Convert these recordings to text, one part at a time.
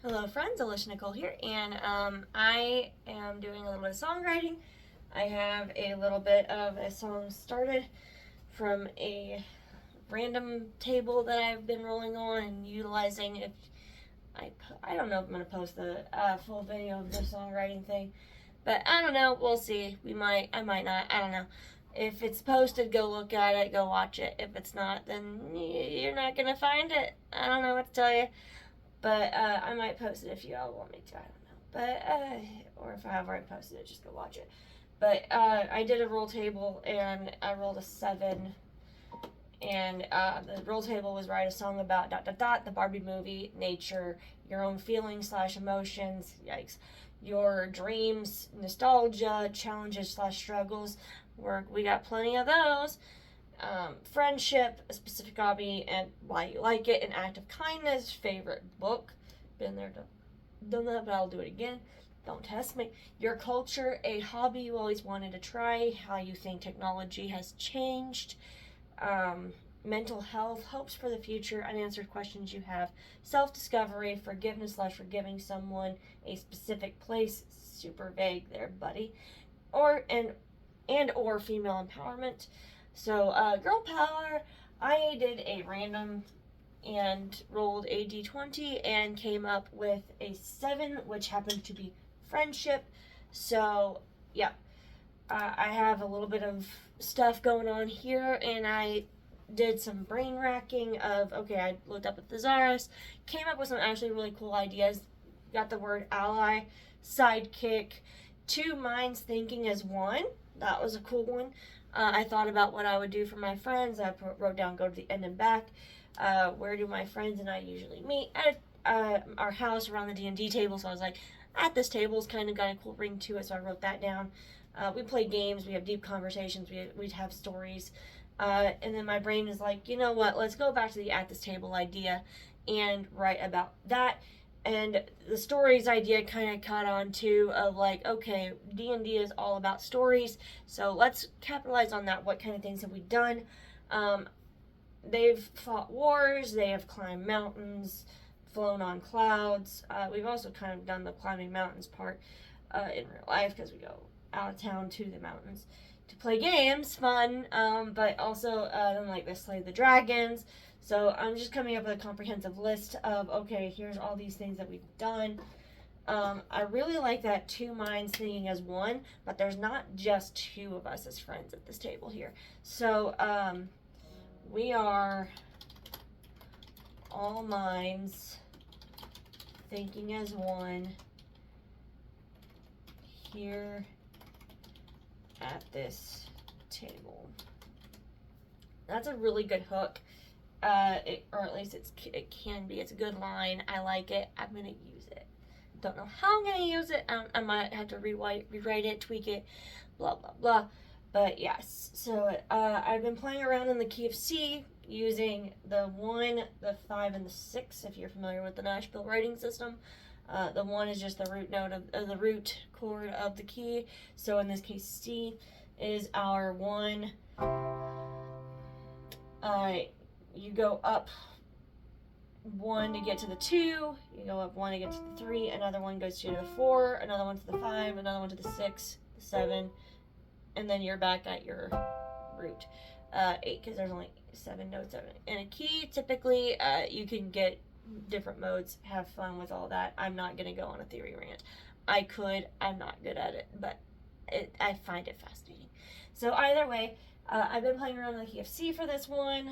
Hello, friends. Alicia Nicole here, and I am doing a little bit of songwriting. I have a little bit of a song started from a random table that I've been rolling on and utilizing. If I don't know if I'm gonna post the full video of the songwriting thing, but I don't know. We'll see. I might not. I don't know. If it's posted, go look at it, go watch it. If it's not, then you're not gonna find it. I don't know what to tell you. But I might post it if you all want me to. I don't know. Or if I have already posted it, just go watch it. But I did a roll table and I rolled a 7. And the roll table was write a song about dot dot dot, the Barbie movie, nature, your own feelings slash emotions, yikes, your dreams, nostalgia, challenges slash struggles. We got plenty of those. Friendship, a specific hobby, and why you like it, an act of kindness, favorite book. Been there, done that, but I'll do it again. Don't test me. Your culture, a hobby you always wanted to try, how you think technology has changed, mental health, hopes for the future, unanswered questions you have, self discovery, forgiveness slash forgiving someone, a specific place, super vague there, buddy, or or female empowerment. So, girl power, I did a random and rolled a d20 and came up with a 7, which happened to be friendship. So, yeah, I have a little bit of stuff going on here, and I did some brain racking of, okay, I looked up a thesaurus, came up with some actually really cool ideas, got the word ally, sidekick, two minds thinking as one. That was a cool one. I thought about what I would do for my friends. Wrote down go to the end and back. Where do my friends and I usually meet? At our house around the D&D table. So I was like, at this table's kind of got a cool ring to it. So I wrote that down. We play games. We have deep conversations. We'd have stories. And then my brain is like, you know what? Let's go back to the at this table idea and write about that. And the stories idea kind of caught on too of like, okay, D&D is all about stories, so let's capitalize on that. What kind of things have we done? They've fought wars, they have climbed mountains, flown on clouds. We've also kind of done the climbing mountains part in real life because we go out of town to the mountains to play games, fun, but also then like they slay the dragons. So I'm just coming up with a comprehensive list of, okay, here's all these things that we've done. I really like that two minds thinking as one, but there's not just two of us as friends at this table here. So we are all minds thinking as one here at this table. That's a really good hook. Or at least it can be. It's a good line. I like it. I'm gonna use it. Don't know how I'm gonna use it. I might have to rewrite it, tweak it, blah blah blah. But yes, so I've been playing around in the key of C using the 1, the 5, and the 6. If you're familiar with the Nashville writing system, the 1 is just the root note of the root chord of the key. So in this case, C is our 1. You go up 1 to get to the 2, you go up 1 to get to the 3, another one goes to the 4, another one to the 5, another one to the 6, the 7, and then you're back at your root 8, because there's only 7 notes of it. In a key, typically, you can get different modes, have fun with all that. I'm not going to go on a theory rant. I could, I'm not good at it, but I find it fascinating. So either way, I've been playing around in the key of C for this one.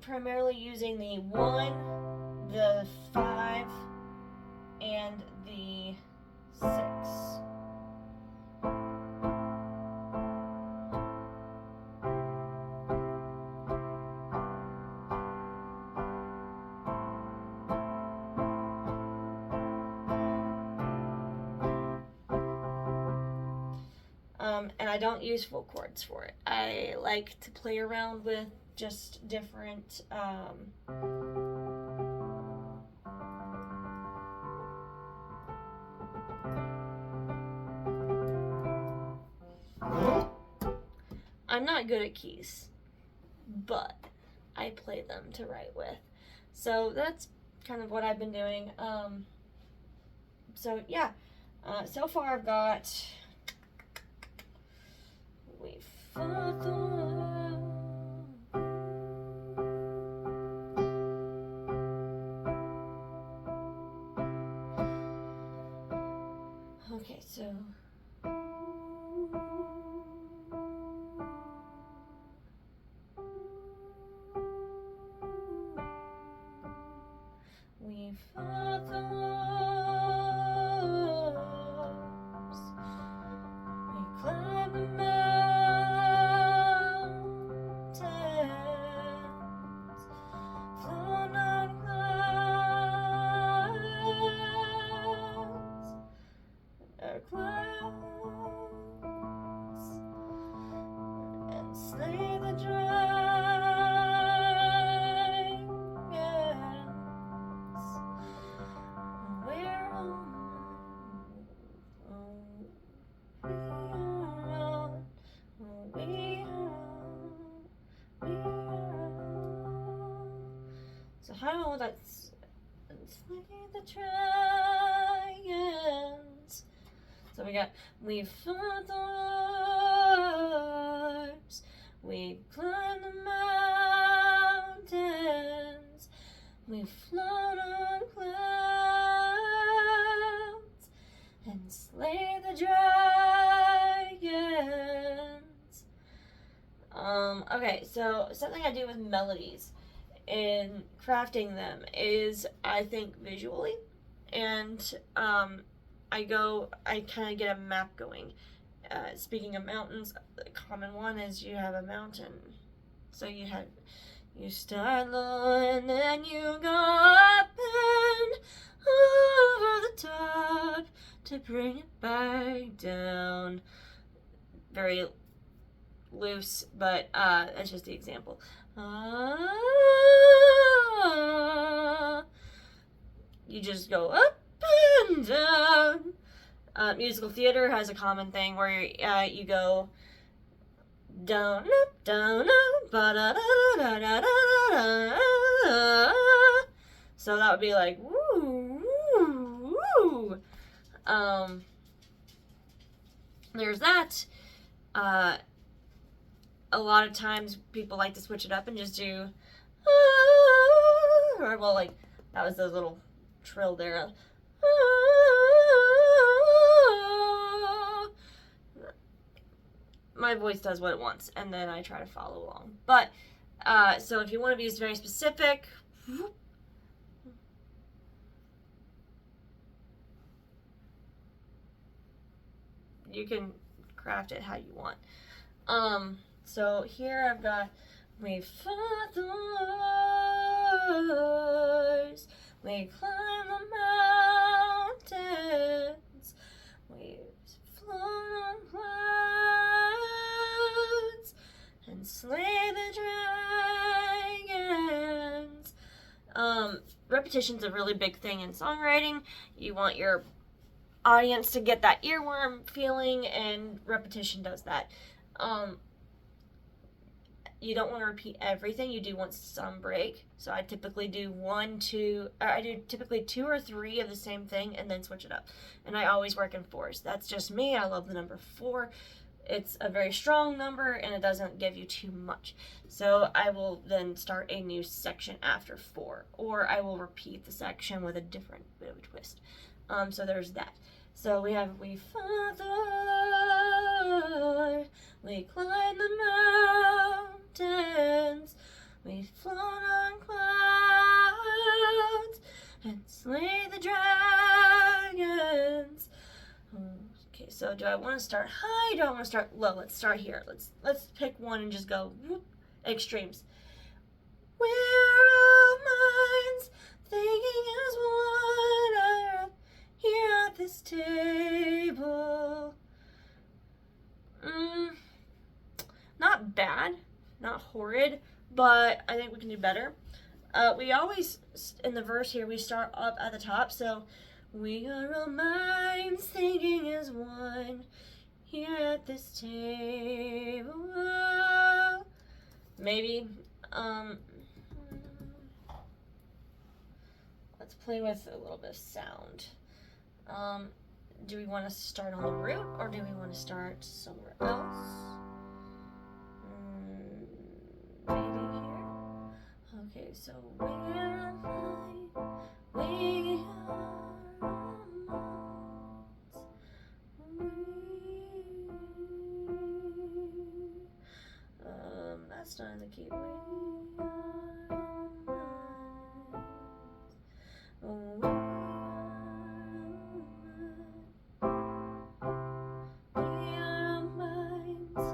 Primarily using the 1, the 5, and the 6. And I don't use full chords for it. I like to play around with just different I'm not good at keys, but I play them to write with. So that's kind of what I've been doing. So yeah, so far I've got We Fought the World. Okay, so we fought the wars, we climbed the mountains, flown on clouds, and slay the dragons. We're on, we are. So how do I want that? Slay the dragons. So we fought the wars, we climbed the mountains, we've flown on clouds, and slay the dragons. Okay, so something I do with melodies in crafting them is I think visually, and I kind of get a map going. Speaking of mountains, the common one is you have a mountain. So you start low and then you go up and over the top to bring it back down. Very loose, but that's just the example. You just go up and down. Musical theater has a common thing where you go down, up, down, up, ba-da-da-da-da-da-da-da. So that would be like woo, woo, woo. There's that. A lot of times people like to switch it up and just do, or well, like that was the little trill there. My voice does what it wants, and then I try to follow along. But so if you want to be very specific, you can craft it how you want. So here I've got we fought the wars, we climbed the mountains, we've flown on clouds, and slay the dragons. Repetition's a really big thing in songwriting. You want your audience to get that earworm feeling, and repetition does that. You don't want to repeat everything. You do want some break. So I typically do typically 2 or 3 of the same thing and then switch it up. And I always work in 4s. That's just me. I love the number 4. It's a very strong number and it doesn't give you too much. So I will then start a new section after 4, or I will repeat the section with a different bit of a twist. So there's that. So we fought the war, we climbed the mountains, we've flown on clouds, and slay the dragons. Okay, so do I want to start high? Do I want to start low? Let's start here. Let's pick one and just go whoop, extremes. We're all minds, thinking as one, here at this table. Not bad, not horrid, but I think we can do better. We always, in the verse here, we start up at the top, so we are all minds thinking as one, here at this table. Maybe, let's play with a little bit of sound. Do we want to start on the root, or do we want to start somewhere else? Maybe here. Okay, so where am I? We are that's not in the key. We are minds.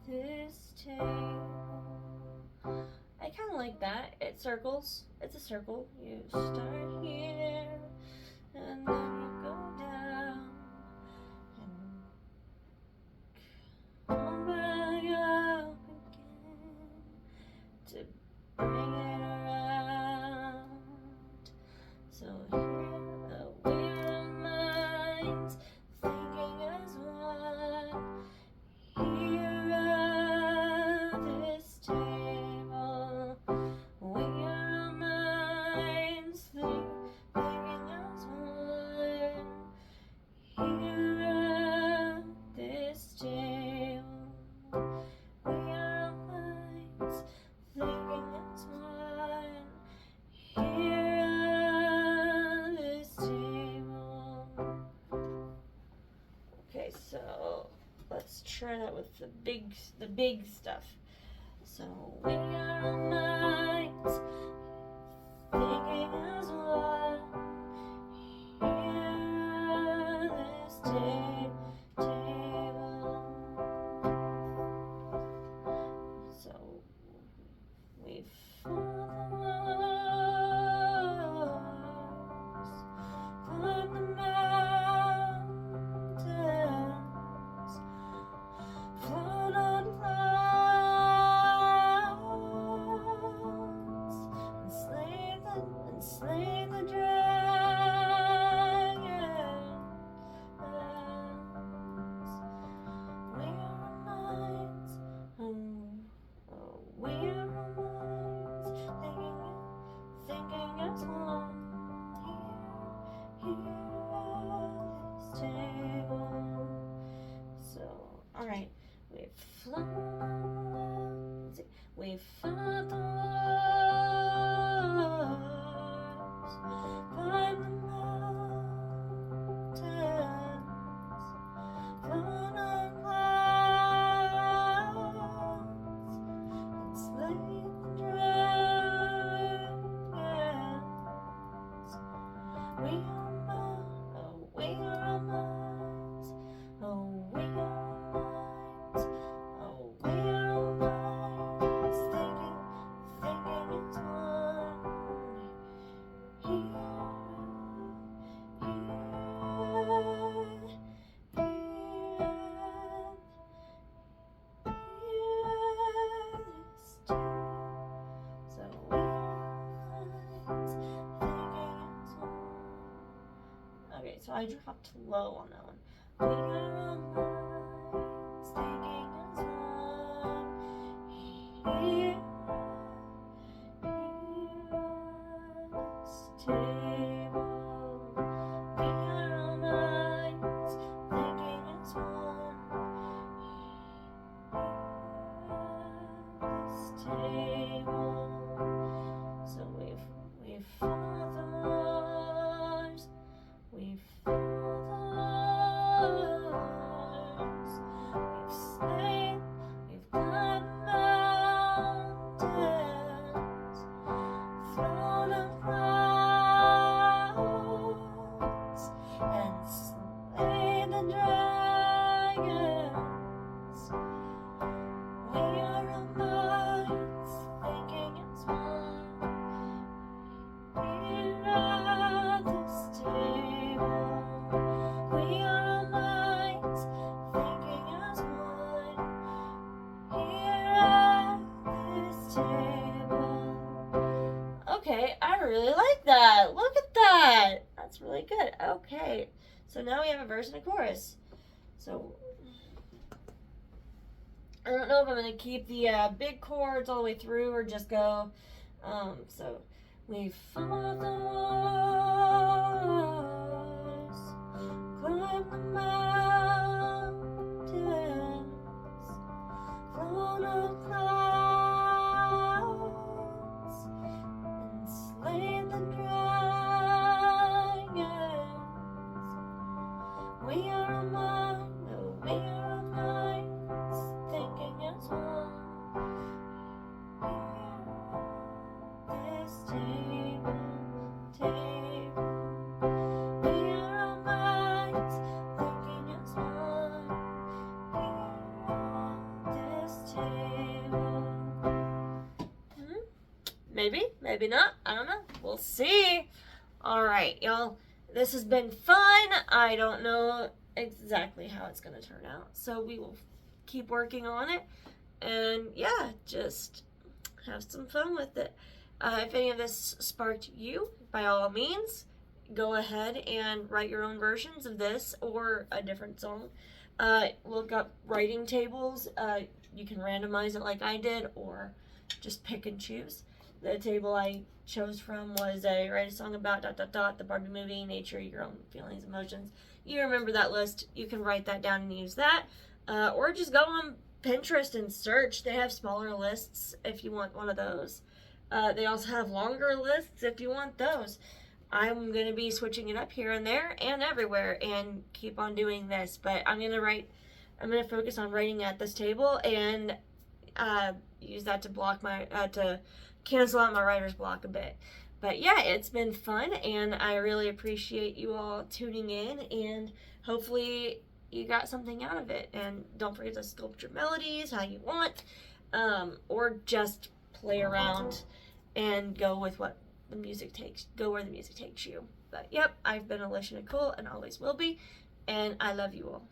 This table. I kind of like that. It circles. It's a circle. You start here, and then you go down, and come back up again to bring it around. So here, we're minds thinking as one. Here at this table, we are minds thinking as one. Here at this table, we are minds thinking as one. Here at this table. Okay, so let's try that with the big stuff. So we are minds thinking as one. Here this table. So we climb the mountains, float on clouds, and slay the dragons. We are minds, we are minds, thinking as one. Here at this table. So, all right, we've flown. We've fought the wars, climbed the mountains, flown on clouds, and slayed the dragons. We are minds. Oh, we are minds. Oh, we are minds. Thinking it's one. Here this day. So we are minds. Thinking it's one. Okay, so I dropped low on that one. We are minds thinking as one. Here at this table. We are minds thinking as one. Here at this table. So we've fought the wars. We've fought the wars. We've slain. We've climbed the mountains, flown on clouds, and slain the dragons. right. So now we have a verse and a chorus. So I don't know if I'm going to keep the big chords all the way through or just go. So we fought the wars, climbed the mountains, flown on clouds, and slain the dragons. We are among minds, thinking as one. This table, we are all minds, thinking as one. This table. Maybe, maybe not. I don't know. We'll see. All right, y'all. This has been fun. I don't know exactly how it's going to turn out, so we will keep working on it. And yeah, just have some fun with it. If any of this sparked you, by all means, go ahead and write your own versions of this or a different song. Look up writing tables. You can randomize it like I did, or just pick and choose. The table I chose from was write a song about ... the Barbie movie, nature, your own feelings, emotions. You remember that list. You can write that down and use that. Or just go on Pinterest and search. They have smaller lists if you want one of those. They also have longer lists if you want those. I'm going to be switching it up here and there and everywhere and keep on doing this. But I'm going to focus on writing at this table and use that to block my, to cancel out my writer's block a bit. But yeah, it's been fun, and I really appreciate you all tuning in, and hopefully you got something out of it. And don't forget to sculpt your melodies how you want, or just play around and go with what the music takes, go where the music takes you. But yep, I've been Alicia Nicole and always will be, and I love you all.